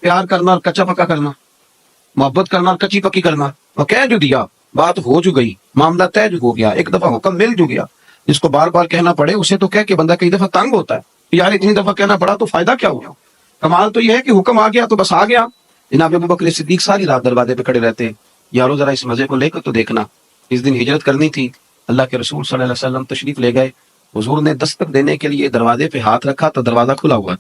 پیار کرنا اور کچا پکا کرنا، محبت کرنا اور کچی پکی کرنا، اور کہہ جو دیا بات ہو جو گئی، معاملہ طے جو ہو گیا، ایک دفعہ حکم مل جو گیا، جس کو بار بار کہنا پڑے اسے تو کہہ کے بندہ کئی دفعہ تنگ ہوتا ہے، یار اتنی دفعہ کہنا پڑا تو فائدہ کیا ہوا؟ کمال تو یہ ہے کہ حکم آ گیا تو بس آ گیا۔ جناب ابو بکر صدیق ساری رات دروازے پہ کھڑے رہتے، یارو ذرا اس مزے کو لے کر تو دیکھنا۔ اس دن ہجرت کرنی تھی، اللہ کے رسول صلی اللہ علیہ وسلم تشریف لے گئے، حضور نے دستک دینے کے لیے دروازے پہ ہاتھ رکھا تو دروازہ کھلا ہوا،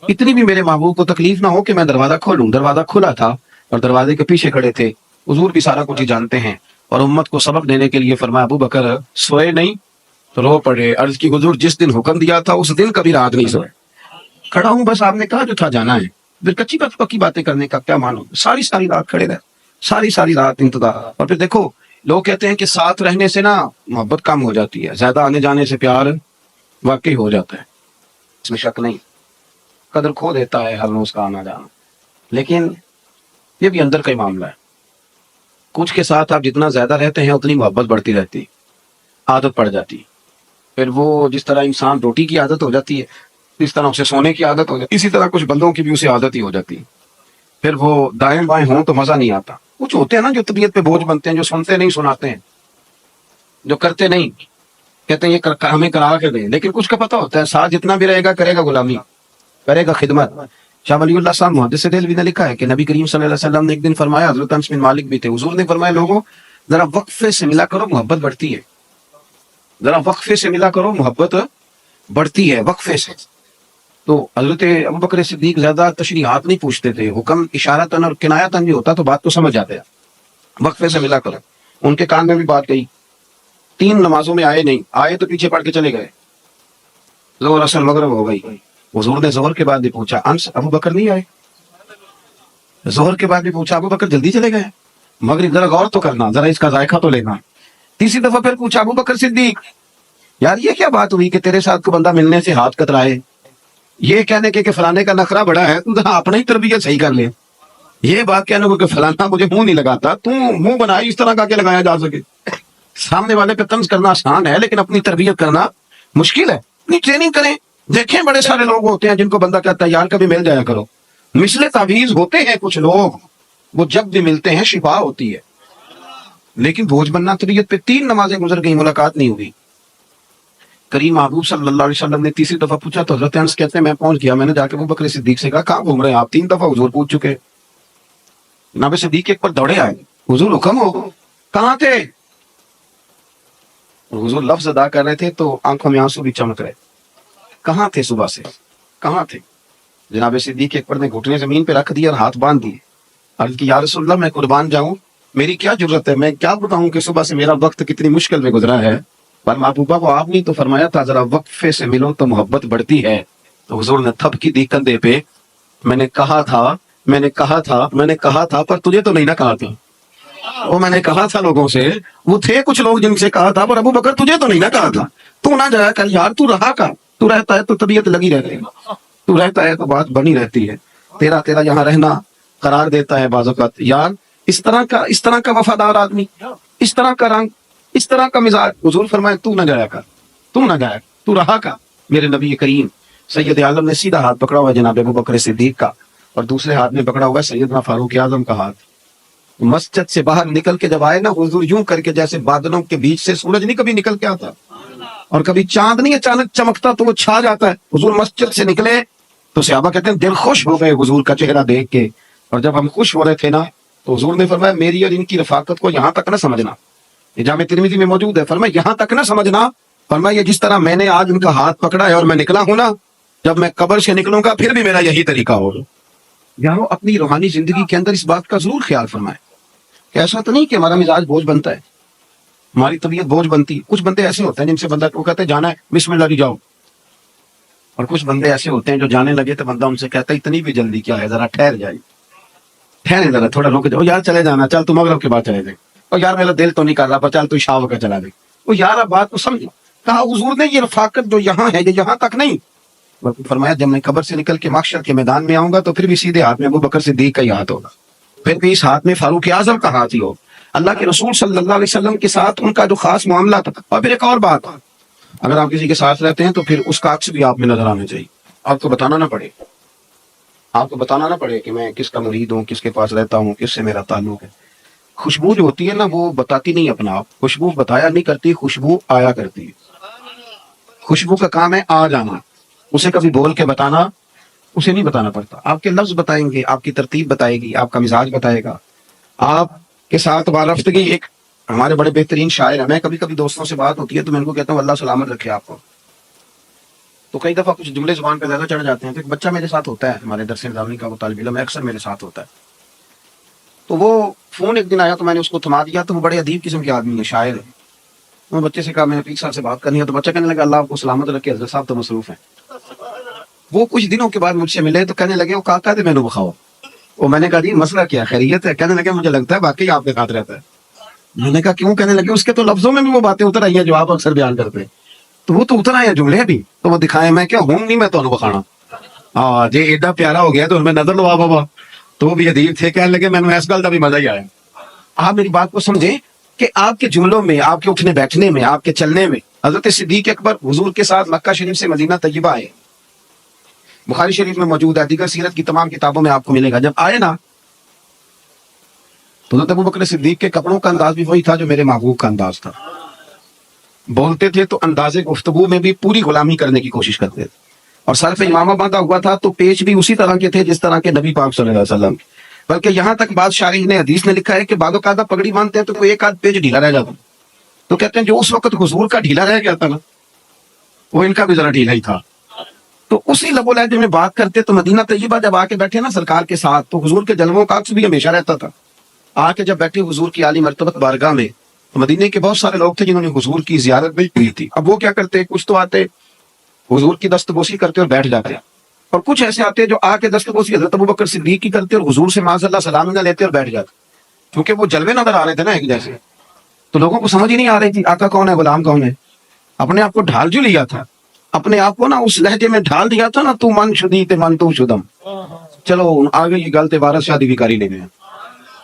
اتنی بھی میرے محبوب کو تکلیف نہ ہو کہ میں دروازہ کھولوں، دروازہ کھلا تھا اور دروازے کے پیچھے کھڑے تھے، حضور بھی سارا کچھ ہی جانتے ہیں، اور امت کو سبق دینے کے لیے فرمایا ابو بکر سوئے نہیں تو رو پڑے، عرض کی حضور جس دن حکم دیا تھا اس دن کبھی رات نہیں سوئے، کھڑا ہوں بس آپ نے کہا جو تھا جانا ہے، پھر کچی پکی باتیں کرنے کا کیا مانو، ساری رات کھڑے رہے، ساری رات انتظار۔ اور پھر دیکھو لوگ کہتے ہیں کہ ساتھ رہنے سے نا محبت کم ہو جاتی ہے، زیادہ آنے جانے سے پیار واقعی ہو جاتا ہے، اس میں شک نہیں، قدر کھو دیتا ہے ہر روز کا آنا جانا، لیکن یہ بھی اندر کا ہی معاملہ ہے، کچھ کے ساتھ آپ جتنا زیادہ رہتے ہیں اتنی محبت بڑھتی رہتی، عادت پڑ جاتی، پھر وہ جس طرح انسان روٹی کی عادت ہو جاتی ہے، اس طرح اسے سونے کی عادت ہو جاتی، اسی طرح کچھ بندوں کی بھی اسے عادت ہی ہو جاتی، پھر وہ دائیں بائیں ہوں تو مزہ نہیں آتا۔ کچھ ہوتے ہیں نا جو طبیعت پہ بوجھ بنتے ہیں، جو سنتے نہیں سناتے ہیں، جو کرتے نہیں، کہتے ہیں یہ ہمیں کرا کے دیں، لیکن کچھ کا پتہ ہوتا ہے ساتھ جتنا بھی رہے گا کرے گا غلامی، کرے گا خدمت۔ شاہ ولی اللہ صاحب محدث دہلوی نے لکھا ہے کہ نبی کریم صلی اللہ علیہ وسلم نے ایک دن فرمایا، حضرت انس بن مالک بھی تھے، حضور نے فرمایا لوگوں ذرا وقفے سے ملا کرو محبت بڑھتی ہے، ذرا وقفے سے ملا کرو محبت بڑھتی ہے، وقفے سے۔ تو حضرت ابو بکر صدیق زیادہ تشریحات نہیں پوچھتے تھے، حکم اشارتاً اور کنایتاً بھی ہوتا تو بات کو سمجھ جاتے ہیں، وقفے سے ملا کرو۔ ان کے کان میں بھی بات گئی، 3 نمازوں میں آئے نہیں، آئے تو پیچھے پڑ کے چلے گئے، ظہر اثر مغرب ہو گئی، حضور نے ظہر کے بعد بھی پوچھا انس ابو بکر نہیں آئے، ظہر کے بعد بھی پوچھا ابو بکر جلدی چلے گئے، مغرب ذرا غور تو کرنا، ذرا اس کا ذائقہ تو لینا، تیسری دفعہ پھر پوچھا ابو بکر صدیق یار یہ کیا بات ہوئی کہ تیرے ساتھ کو بندہ ملنے سے ہاتھ کترائے، یہ کہنے کے کہ فلانے کا نخرہ بڑا ہے، تو ذرا اپنا ہی تربیت صحیح کر لے، یہ بات کہنے کو کہ فلانا مجھے منہ نہیں لگاتا، تو منہ بنائی اس طرح کا کہ لگایا جا سکے، سامنے والے پہ طنز کرنا آسان ہے لیکن اپنی تربیت کرنا مشکل ہے، اپنی ٹریننگ کریں۔ دیکھیں بڑے سارے لوگ ہوتے ہیں جن کو بندہ کہتا ہے یار کبھی مل جایا کرو، مثل تعویذ ہوتے ہیں کچھ لوگ، وہ جب بھی ملتے ہیں شفا ہوتی ہے، لیکن بوجھ بننا طبیعت پہ۔ 3 نمازیں گزر گئی، ملاقات نہیں ہوئی، کریم محبوب صلی اللہ علیہ وسلم نے تیسری دفعہ پوچھا تو حضرت انس کہتے ہیں میں پہنچ گیا، میں نے جا کے ابو بکر صدیق سے کہا کہاں گھوم رہے ہیں آپ، 3 دفعہ حضور پوچھ چکے۔ جناب صدیق ایک پر دوڑے آئے، حضور حکم ہو، کہاں تھے؟ حضور لفظ ادا کر رہے تھے تو آنکھوں میں آنسو بھی چمک رہے، کہاں تھے صبح سے، کہاں تھے؟ جناب صدیق اکبر نے گھٹنے زمین پہ رکھ دیے اور ہاتھ باندھ دیے، عرض کی یا رسول اللہ میں قربان جاؤں، میری کیا ضرورت ہے، میں کیا بتاؤں کہ صبح سے میرا وقت کتنی مشکل میں گزرا ہے، پر محبوبہ کو آپ نے تو فرمایا تھا ذرا وقفے سے ملو تو محبت بڑھتی ہے، تو حضور نے تھپ کی دی کندھے پہ، میں نے کہا تھا پر تجھے تو نہیں نہ کہا تھا، وہ میں نے کہا تھا لوگوں سے، وہ تھے کچھ لوگ جن سے کہا تھا پر ابو بکر تجھے تو نہیں نہ کہا تھا، تو نہ جایا کر یار، تو رہا کر، تو رہتا ہے تو طبیعت لگی رہتی ہے، تو رہتا ہے تو بات بنی رہتی ہے، تیرا یہاں رہنا قرار دیتا ہے بعض اوقات یار، اس طرح کا وفادار آدمی، اس طرح کا رنگ، اس طرح کا مزاج۔ حضور فرمائے تو نہ جایا کر، تو رہا کر۔ میرے نبی کریم سید عالم نے سیدھا ہاتھ پکڑا ہوا ہے جناب ابو بکر صدیق کا، اور دوسرے ہاتھ میں پکڑا ہوا ہے سیدنا فاروق اعظم کا ہاتھ۔ مسجد سے باہر نکل کے جب آئے نا حضور یوں کر کے جیسے بادلوں کے بیچ سے سورج نہیں کبھی نکل کے آتا اور کبھی چاند نہیں اچانک چمکتا تو وہ چھا جاتا ہے، حضور مسجد سے نکلے تو صحابہ کہتے ہیں دل خوش ہو گئے حضور کا چہرہ دیکھ کے، اور جب ہم خوش ہو رہے تھے نا تو حضور نے فرمایا میری اور ان کی رفاقت کو یہاں تک نہ سمجھنا، یہ جامع ترمذی میں موجود ہے، فرمایا یہاں تک نہ سمجھنا، فرمایا یہ جس طرح میں نے آج ان کا ہاتھ پکڑا ہے اور میں نکلا ہوں نا، جب میں قبر سے نکلوں گا پھر بھی میرا یہی طریقہ ہوگا۔ یارو اپنی روحانی زندگی کے اندر اس بات کا ضرور خیال فرمائے کہ ایسا تو نہیں کہ ہمارا مزاج بوجھ بنتا ہے، ہماری طبیعت بوجھ بنتی، کچھ بندے ایسے ہوتے ہیں جن سے بندہ کو کہتے ہیں جانا ہے بسم اللہ جی جاؤ، اور کچھ بندے ایسے ہوتے ہیں جو جانے لگے تو بندہ ان سے کہتا ہے اتنی بھی جلدی کیا ہے، ذرا ٹھہر جائے، ٹھہرے ذرا تھوڑا رک جاؤ، یار چلے جانا، چل تو مغرب کے بعد چلے جائے، اور یار میرا دل تو نہیں کر رہا پر چل تو عشاء وقت چلا دے، وہ یار اب بات کو سمجھو۔ کہا حضور نے یہ رفاقت جو یہاں ہے یہ یہاں تک نہیں، بلکہ فرمایا جب میں قبر سے نکل کے محشر کے میدان میں آؤں گا تو پھر بھی سیدھے ہاتھ میں ابو بکر صدیق کا ہی ہاتھ ہوگا، پھر بھی اس ہاتھ میں فاروق اعظم کا ہاتھ ہی ہو، اللہ کے رسول صلی اللہ علیہ وسلم کے ساتھ ان کا جو خاص معاملہ تھا۔ اور پھر ایک اور بات، اگر آپ کسی کے ساتھ رہتے ہیں تو پھر اس کا عکس بھی آپ میں نظر آنا چاہیے، آپ کو بتانا نہ پڑے، آپ کو بتانا نہ پڑے کہ میں کس کا مرید ہوں، کس کے پاس رہتا ہوں، کس سے میرا تعلق ہے. خوشبو جو ہوتی ہے نا وہ بتاتی نہیں اپنا آپ، خوشبو بتایا نہیں کرتی، خوشبو آیا کرتی ہے. خوشبو کا کام ہے آ جانا، اسے کبھی بول کے بتانا اسے نہیں بتانا پڑتا. آپ کے لفظ بتائیں گے، آپ کی ترتیب بتائے گی، آپ کا مزاج بتائے گا، آپ کے ساتھ وارفتگی. ایک ہمارے بڑے بہترین شاعر ہیں، میں کبھی کبھی دوستوں سے بات ہوتی ہے تو میں ان کو کہتا ہوں اللہ سلامت رکھے آپ کو. تو کئی دفعہ کچھ جملے زبان پہ زیادہ چڑھ جاتے ہیں. تو ایک بچہ میرے ساتھ ہوتا ہے، ہمارے درس نظامی کا وہ طالب علم ہے، اکثر میرے ساتھ ہوتا ہے. تو وہ فون ایک دن آیا تو میں نے اس کو تھما دیا. تو وہ بڑے ادیب قسم کے آدمی ہے، شاعر ہے. میں بچے سے کہا میں نے پیر صاحب سے بات کرنی ہے. تو بچہ کہنے لگا اللہ آپ کو سلامت رکھے، حضرت صاحب تو مصروف ہیں. وہ کچھ دنوں کے بعد مجھ سے ملے تو کہنے لگے وہ کاکا دے میں نے بخاؤ. وہ میں نے کہا جی مسئلہ کیا، خیریت ہے؟ کہنے لگے مجھے لگتا ہے واقعی آپ کے ساتھ رہتا ہے. میں نے کہا کیوں؟ کہنے لگے اس کے تو لفظوں میں بھی وہ باتیں اتر آئی ہیں جو آپ اکثر بیان کرتے ہیں. تو وہ تو اتر آئے ہیں جملے بھی تو وہ دکھائے. میں کیا ہوں نہیں، میں تو بخانا ہاں جی ایڈا پیارا ہو گیا تو میں نظر لوا بابا. تو وہ بھی ادیب تھے، کہنے لگے میں نے اس گل کا بھی مزہ ہی آیا. آپ میری بات کو سمجھیں کہ آپ کے جملوں میں، آپ کے اٹھنے بیٹھنے میں، آپ کے چلنے میں. حضرت صدیق اکبر حضور کے ساتھ مکہ شریف سے مدینہ طیبہ آئے، بخاری شریف میں موجود ہے، دیگر سیرت کی تمام کتابوں میں آپ کو ملے گا. جب آئے نا تو حضرت ابوبکر صدیق کے کپڑوں کا انداز بھی وہی تھا جو میرے محبوب کا انداز تھا. بولتے تھے تو انداز گفتگو میں بھی پوری غلامی کرنے کی کوشش کرتے تھے. اور سر پہ امامہ باندھا ہوا تھا تو پیش بھی اسی طرح کے تھے جس طرح کے نبی پاک صلی اللہ علیہ وسلم. بلکہ یہاں تک بعض شارحین حدیث نے لکھا ہے کہ بعض اوقات پگڑی باندھتے ہیں تو کوئی ایک آدھ پیج ڈھیلا رہ جاتا. تو کہتے ہیں جو اس وقت حضور کا ڈھیلا رہ گیا تھا نا وہ ان کا بھی ذرا ڈھیلا ہی تھا. تو اسی لب و لہجے میں بات کرتے. تو مدینہ طیبہ جب آ کے بیٹھے نا سرکار کے ساتھ تو حضور کے جلووں کا عکس بھی ہمیشہ رہتا تھا. آ کے جب بیٹھے حضور کی عالی مرتبت بارگاہ میں تو مدینے کے بہت سارے لوگ تھے جنہوں نے حضور کی زیارت بھی کی تھی. اب وہ کیا کرتے، کچھ تو آتے حضور کی دستبوسی کرتے اور بیٹھ جاتے، اور کچھ ایسے آتے جو آ کے دستبوسی حضرت ابوبکر صدیق کی کرتے اور حضور سے معاذ اللہ سلام نہ لیتے اور بیٹھ جاتے. کیونکہ وہ جلوے نظر آ رہے تھے نا ایک جیسے. تو لوگوں کو سمجھ ہی نہیں آ رہی تھی آقا کون ہے، غلام کون ہے. اپنے آپ کو ڈھال جو لیا تھا، اپنے آپ کو نا اس لہجے میں ڈھال دیا تھا نا، تو من شدی تے من تو شدم. چلو آ گئی یہ گل تے وارث شادی بھی کری لے گئے.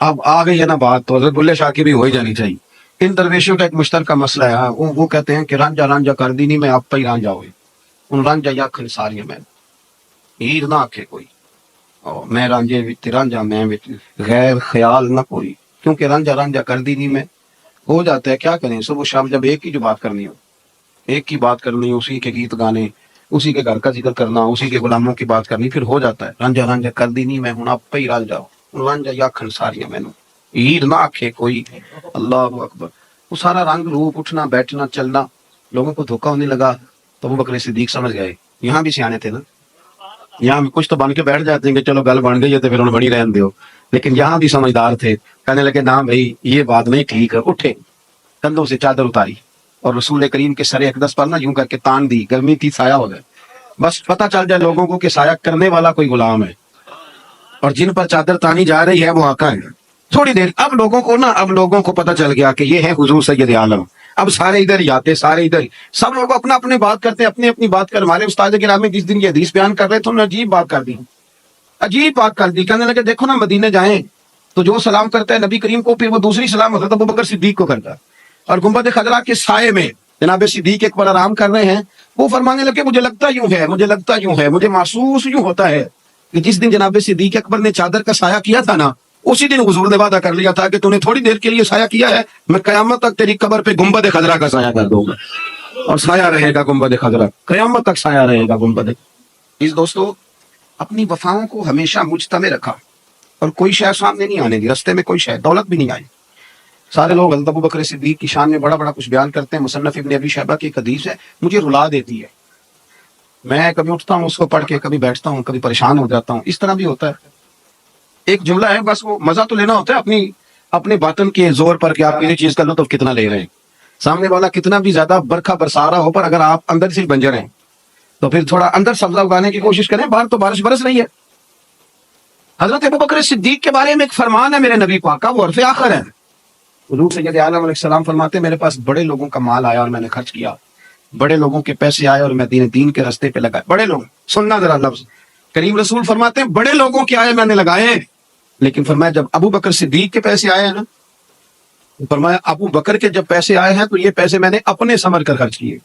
اب آ گئی ہے نا بات تو حضرت بلے شاہ کی بھی ہو ہی جانی چاہیے. ان درویشوں کا ایک مشترکہ مسئلہ ہے. وہ کہتے ہیں کہ رانجا رانجا کر دی نہیں میں آپ پہ ہی رانجا ہوئے. ان رانجا یا کھنساریاں میں ہیر نہ آکھے کوئی، اور میں رانجے وچ رانجا میں وچ غیر خیال نہ کوئی. کیونکہ رانجا رانجا کر دی نہیں میں ہو جاتا ہے. کیا کریں صبح شام جب ایک ہی جو بات کرنی ہو، ایک کی بات کرنی، اسی کے گیت گانے، اسی کے گھر کا ذکر کرنا، اسی کے غلاموں کی بات کرنی، پھر ہو جاتا ہے رانجا رانجا کر دی نہیں میں ہوں آپ پہ ہی رانجا ہو. رانجا یا کھنساریاں میں ہیر نہ آکھے کوئی. اللہ اکبر. وہ سارا رنگ روپ، اٹھنا بیٹھنا چلنا لوگوں کو دھوکا ہونے لگا. تو ابوبکر صدیق سمجھ گئے. یہاں بھی سیانے تھے نا، یہاں بھی کچھ تو بن کے بیٹھ جاتے ہیں کہ چلو گل بن گئی ہے تو پھر انہیں بڑی رہن دیو. لیکن یہاں بھی سمجھدار تھے، کہنے لگے نہ بھائی یہ بات نہیں ٹھیک ہے. اٹھے، کندھوں سے چادر اتاری اور رسول کریم کے سر اقدس پر نا یوں کر کے تان دی. گرمی تھی، سایہ ہو گئے. بس پتہ چل جائے لوگوں کو کہ سایہ کرنے والا کوئی غلام ہے اور جن پر چادر تانی جا رہی ہے وہ آقا ہے. تھوڑی دیر اب لوگوں کو پتہ چل گیا کہ یہ ہے حضور سید عالم. اب سارے ادھر ہی آتے، سارے ادھر، سب لوگ اپنا اپنے بات کرتے، اپنی اپنی بات کر. ہمارے استاد گرامی جس دن یہ حدیث بیان کر رہے تھے انہوں نے عجیب بات کر دی، عجیب بات کر دی. کہنے لگے دیکھو نا مدینے جائیں تو جو سلام کرتا ہے نبی کریم کو، پھر وہ دوسری سلام حضرت ابوبکر صدیق کو کرتا ہے. اور گنبد خضرا کے سائے میں جناب صدیق ایک پر آرام کر رہے ہیں. وہ فرمانے لگے مجھے لگتا یوں ہے، مجھے لگتا یوں ہے، مجھے محسوس یوں ہوتا ہے کہ جس دن جناب صدیق اکبر نے چادر کا سایہ کیا تھا نا، اسی دن حضور نے وعدہ کر لیا تھا کہ تو نے تھوڑی دیر کے لیے سایہ کیا ہے، میں قیامت تک تیری قبر پہ گنبد خضرا کا سایہ کر دوں گا. اور سایہ رہے گا گنبد خضرا، قیامت تک سایہ رہے گا گنبد. اس دوستو اپنی وفاؤں کو ہمیشہ مجتمع رکھا اور کوئی شے سامنے نہیں آنے دی. رستے میں کوئی شے، دولت بھی نہیں آئی. سارے لوگ حضرت ابوبکر صدیق کی شان میں بڑا بڑا کچھ بیان کرتے ہیں. مصنف ابن ابی شیبہ کی ایک حدیث ہے، مجھے رلا دیتی ہے. میں کبھی اٹھتا ہوں اس کو پڑھ کے، کبھی بیٹھتا ہوں، کبھی پریشان ہو جاتا ہوں. اس طرح بھی ہوتا ہے. ایک جملہ ہے بس، وہ مزہ تو لینا ہوتا ہے اپنے باطن کے زور پر کہ آپ کسی چیز کا لطف کتنا لے رہے ہیں. سامنے والا کتنا بھی زیادہ برکھا برسا رہا ہو، پر اگر آپ اندر سے بنجر ہیں تو پھر تھوڑا اندر سبزہ اگانے کی کوشش کریں. باہر تو بارش برس رہی ہے. حضرت ابوبکر صدیق کے بارے میں ایک فرمان ہے میرے نبی پاک کا، وہ عرف آخر ہے. حضور سید عالم علیہ السلام فرماتے ہیں میرے پاس بڑے لوگوں کا مال آیا اور میں نے خرچ کیا، بڑے لوگوں کے پیسے آئے اور میں دین کے راستے پہ لگائے. بڑے لوگ، سننا ذرا لفظ، کریم رسول فرماتے ہیں بڑے لوگوں کے آئے میں نے لگائے. لیکن فرمایا جب ابو بکر صدیق کے پیسے آئے ہیں نا، فرمایا ابو بکر کے جب پیسے آئے ہیں تو یہ پیسے میں نے اپنے سمر کر خرچ کیے.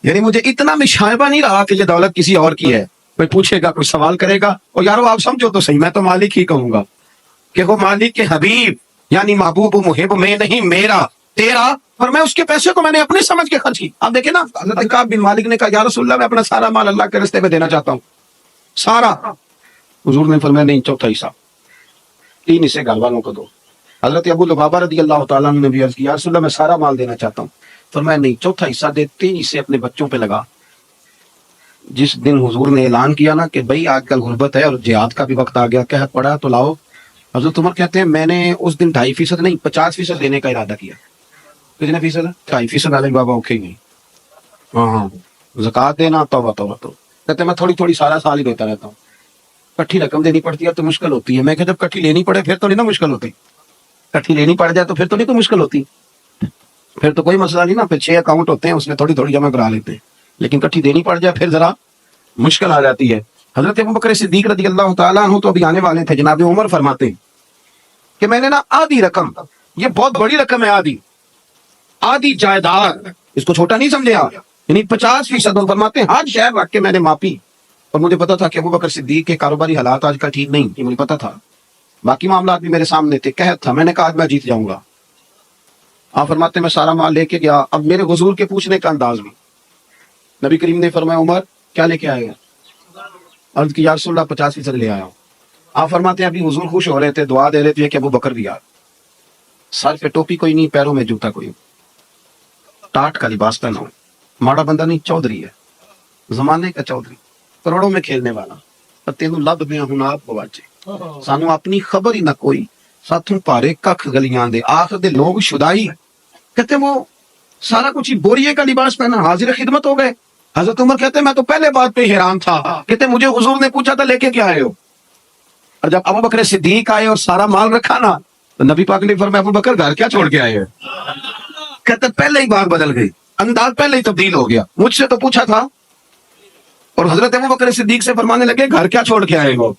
یعنی مجھے اتنا بھی شائبہ نہیں رہا کہ یہ دولت کسی اور کی ہے. کوئی پوچھے گا، کوئی سوال کرے گا، اور یارو آپ سمجھو تو صحیح، میں تو مالک ہی کہوں گا کہ وہ مالک کے حبیب یعنی محبوب و محب میں نہیں، میرا تیرا، اور میں اس کے پیسے کو میں نے اپنے سمجھ کے خرچ کی. آپ دیکھیں نا، حضرت کعب بن مالک نے کہا یا رسول اللہ میں اپنا سارا مال اللہ کے راستے میں دینا چاہتا ہوں، سارا. حضور نے فرمایا نہیں، چوتھا حصہ 3 حصے گھر والوں کو دو. حضرت ابو لبابہ رضی اللہ تعالیٰ عنہ نے بھی عرض کیا یا رسول اللہ میں سارا مال دینا چاہتا ہوں. فرمایا نہیں، چوتھا حصہ دے، 3 حصے اپنے بچوں پہ لگا. جس دن حضور نے اعلان کیا نا کہ بھائی آج کل غربت ہے اور جہاد کا بھی وقت آ گیا، قحط پڑا تو لاؤ، حضرت عمر کہتے ہیں میں نے اس دن 2.5% نہیں 50% دینے کا ارادہ کیا. کتنے فیصد؟ 2.5% والے بابا اوکھے ہی نہیں. ہاں زکوٰۃ دینا، توبہ توبہ. تو کہتے ہیں میں تھوڑی تھوڑی سارا سال ہی دیتا رہتا ہوں. کٹھی رقم دینی پڑتی ہے تو مشکل ہوتی ہے. میں کہ جب کٹھی لینی پڑے پھر تو نہیں نا مشکل ہوتی. کٹھی لینی پڑ جائے تو پھر تو نہیں تو مشکل ہوتی، پھر تو کوئی مسئلہ نہیں نا. پھر 6 اکاؤنٹ ہوتے ہیں، اس میں تھوڑی تھوڑی جمع کرا لیتے ہیں. لیکن کٹھی دینی پڑ جائے پھر ذرا مشکل آ جاتی ہے. حضرت ابوبکر صدیق رضی اللہ تعالیٰ عنہ تو ابھی آنے والے تھے. جناب عمر فرماتے ہیں کہ میں نے نا آدھی رقم، یہ بہت بڑی رقم ہے، آدھی جائیداد، اس کو چھوٹا نہیں سمجھے آپ، یعنی 50%. فرماتے ہیں ہر شہر رکھ کے میں نے ماپی، اور مجھے پتا تھا کہ ابوبکر صدیق کے کاروباری حالات آج کل ٹھیک نہیں، یہ مجھے پتا تھا. باقی معاملات بھی میرے سامنے تھے، قحط تھا. میں نے کہا آج میں جیت جاؤں گا. آپ فرماتے ہیں میں سارا مال لے کے گیا. اب میرے حضور کے پوچھنے کا انداز بھی، نبی کریم نے فرمایا عمر کیا لے کے آئے گا؟ عرض کی یا رسول اللہ 50% لے آیا ہوں. آپ فرماتے ہیں ابھی حضور خوش ہو رہے تھے، دعا دے رہے تھے کہ ابوبکر بھی آ. سر پہ ٹوپی کوئی نہیں، پیروں میں جوتا کوئی، ٹاٹ کا لباس پہنا ہوں. ماڑا بندہ نہیں، چودھری ہے، زمانے کا چودھری، کروڑوں میں کھیلنے والا. پر تینوں لب میں ہوں آپ بواچے، سانو اپنی خبر ہی نہ کوئی، ساتھوں پارے ککھ گلیاں دے، آخر دے لوگ شدائی. کہتے وہ سارا کچھ ہی بوریے کا لباس پہنا، حاضر خدمت ہو گئے. حضرت عمر کہتے میں تو پہلے بات پہ حیران تھا. کہتے مجھے حضور نے پوچھا تھا لے کے کیا آئے ہو، اور جب ابوبکر صدیق آئے اور سارا مال رکھا نا تو نبی پاک نے فرمایا ابوبکر گھر کیا چھوڑ کے آئے ہو؟ کہتے پہلے ہی بات بدل گئی، انداز پہلے ہی تبدیل ہو گیا. مجھ سے تو پوچھا تھا، اور حضرت ابوبکر صدیق سے فرمانے لگے گھر کیا چھوڑ کے آئے ہو.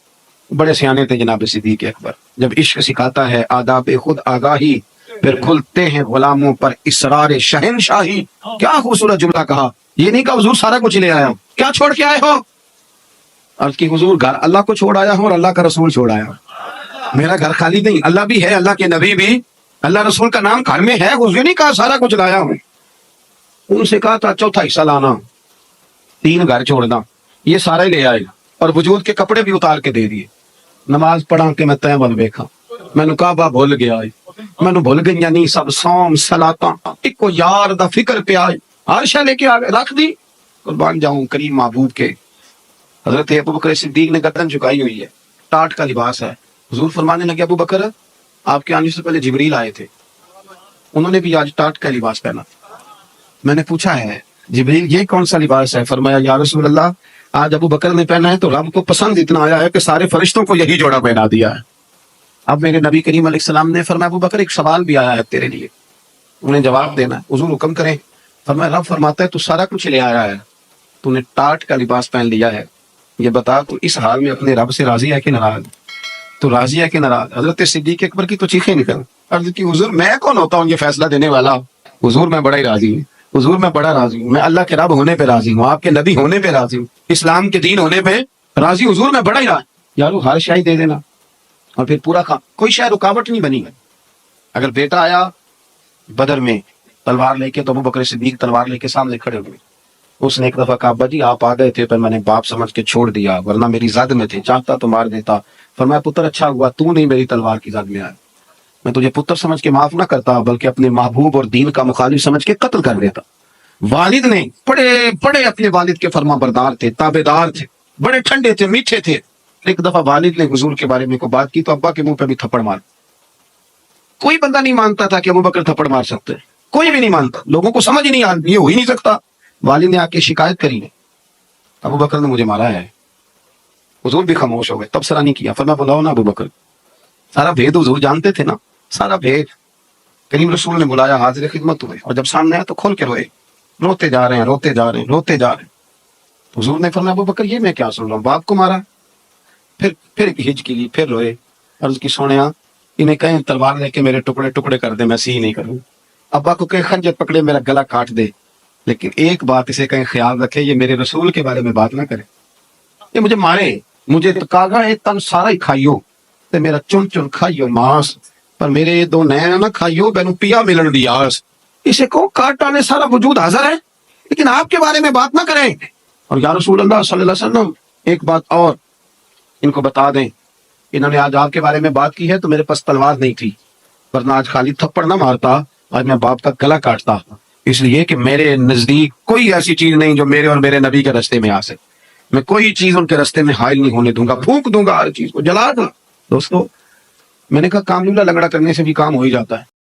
بڑے سیانے تھے جناب صدیق اکبر. جب عشق سکھاتا ہے آداب خود آگاہی، پھر کھلتے ہیں غلاموں پر اسرار شہنشاہی. کیا خوبصورت جملہ کہا. یہ نہیں کہا حضور سارا کچھ لے آیا ہوں، کیا چھوڑ کے آئے ہو؟ عرض کی حضور گھر اللہ کو چھوڑ آیا ہوں اور اللہ کا رسول چھوڑ آیا ہوں. میرا گھر خالی نہیں، اللہ بھی ہے، اللہ کے نبی بھی، اللہ رسول کا نام گھر میں ہے. حضور نہیں کہا سارا کچھ لایا ہوں. ان سے کہا تھا چوتھا حصہ لانا، 3 گھر چھوڑنا. یہ سارا ہی لے آئے اور وجود کے کپڑے بھی اتار کے دے دیے. نماز پڑھا کے میں تین بل ویکھا، میں نے کہا با بھول گیا، میں نے بھول گئی نہیں سب سوم سلاطاں، ایک کو یار دا فکر پہ آئے، ہر شے لے کے آگے رکھ دی. قربان جاؤں کریم محبوب کے. حضرت ابوبکر صدیق نے گردن جھکائی ہوئی ہے، ٹاٹ کا لباس ہے. حضور فرمانے لگے ابوبکر آپ کے آنے سے پہلے جبریل آئے تھے، انہوں نے بھی آج ٹاٹ کا لباس پہنا. میں نے پوچھا ہے جبریل یہ کون سا لباس ہے؟ فرمایا یا رسول اللہ آج ابوبکر نے پہنا ہے تو رب کو پسند اتنا آیا ہے کہ سارے فرشتوں کو یہی جوڑا پہنا دیا ہے. اب میرے نبی کریم علیہ السلام نے فرمایا ابوبکر ایک سوال بھی آیا ہے تیرے لیے، انہیں جواب دینا ہے. حضور حکم کریں. فرمایا رب فرماتا ہے تو سارا کچھ لے آیا ہے، تو نے ٹاٹ کا لباس پہن لیا ہے، یہ بتا تو اس حال میں اپنے رب سے راضی ہے کہ ناراض؟ تو راضی ہے کہ ناراض؟ حضرت صدیق اکبر کی تو چیخیں نکل. عرض کی حضور میں کون ہوتا ہوں یہ فیصلہ دینے والا؟ حضور میں بڑا ہی راضی ہوں، حضور میں بڑا راضی ہوں، میں اللہ کے رب ہونے پہ راضی ہوں، آپ کے نبی ہونے پہ راضی ہوں، اسلام کے دین ہونے پہ راضی. حضور میں بڑا ہی راضی. یارو ہر شاہی دے دینا اور پھر پورا کام، کوئی شاید رکاوٹ نہیں بنی. اگر بیٹا آیا بدر میں تلوار لے کے تو ابوبکر صدیق تلوار لے کے سامنے کھڑے ہوئے. اس نے ایک دفعہ کہا ابا جی آپ آ گئے تھے پر میں نے باپ سمجھ کے چھوڑ دیا، ورنہ میری زد میں تھے، چاہتا تو مار دیتا. فرمایا پتر اچھا ہوا تو نہیں میری تلوار کی زد میں آیا، میں تجھے پتر سمجھ کے معاف نہ کرتا بلکہ اپنے محبوب اور دین کا مخالف سمجھ کے قتل کر دیتا. والد نے بڑے اپنے والد کے فرما بردار تھے، تابع دار تھے، بڑے ٹھنڈے تھے، میٹھے تھے. ایک دفعہ والد نے حضور کے بارے میں کوئی بات کی تو ابا کے منہ پہ بھی تھپڑ مار. کوئی بندہ نہیں مانتا تھا کہ ابوبکر تھپڑ مار سکتے، کوئی بھی نہیں مانتا، لوگوں کو سمجھ ہی نہیں یہ ہو ہی نہیں سکتا. والد نے آ کے شکایت کری ہے ابوبکر نے مجھے مارا ہے. حضور بھی خاموش ہو گئے، تبصرہ نہیں کیا. فرمایا بلاؤ نا ابوبکر. سارا بھید حضور جانتے تھے نا، سارا بھید. کریم رسول نے بلایا، حاضر خدمت ہوئے، اور جب سامنے آیا تو کھول کے روئے، روتے جا رہے ہیں روتے جا رہے ہیں روتے جا رہے ہیں. حضور نے فرمایا ابوبکر یہ میں کیا سن رہا ہوں، باپ کو مارا؟ پھر ہچکی لی، پھر روئے. عرض کی سونیا انہیں کہیں تلوار لے کے میرے ٹکڑے ٹکڑے کر دے، میں سی نہیں کروں. ابا کو کہیں خنجر پکڑے میرا گلا کاٹ دے، لیکن ایک بات اسے کہیں خیال رکھے یہ میرے رسول کے بارے میں بات نہ کرے. کہ مجھے مارے، مجھے کاغا ہے تن سارا ہی کھائیو تے میرا چن چن کھائیو ماس، پر میرے دو نین نہ کھائیو بینو پیا ملن دی آس۔ اسے کو کاٹ ڈالے سارا وجود حاضر ہے لیکن آپ کے بارے میں بات نہ کریں۔ اور یا رسول اللہ صلی اللہ علیہ وسلم ایک بات اور ان کو بتا دیں، انہوں نے آج آپ کے بارے میں بات کی ہے تو میرے پاس تلوار نہیں تھی، ورنہ آج خالی تھپڑ نہ مارتا، آج میں باپ کا گلا کاٹتا، اس لیے کہ میرے نزدیک کوئی ایسی چیز نہیں جو میرے اور میرے نبی کے راستے میں آ سکے۔ میں کوئی چیز ان کے راستے میں حائل نہیں ہونے دوں گا، پھونک دوں گا ہر چیز کو، جلا دوں۔ دوستو میں نے کہا کام لولا لنگڑا کرنے سے بھی کام ہو ہی جاتا ہے۔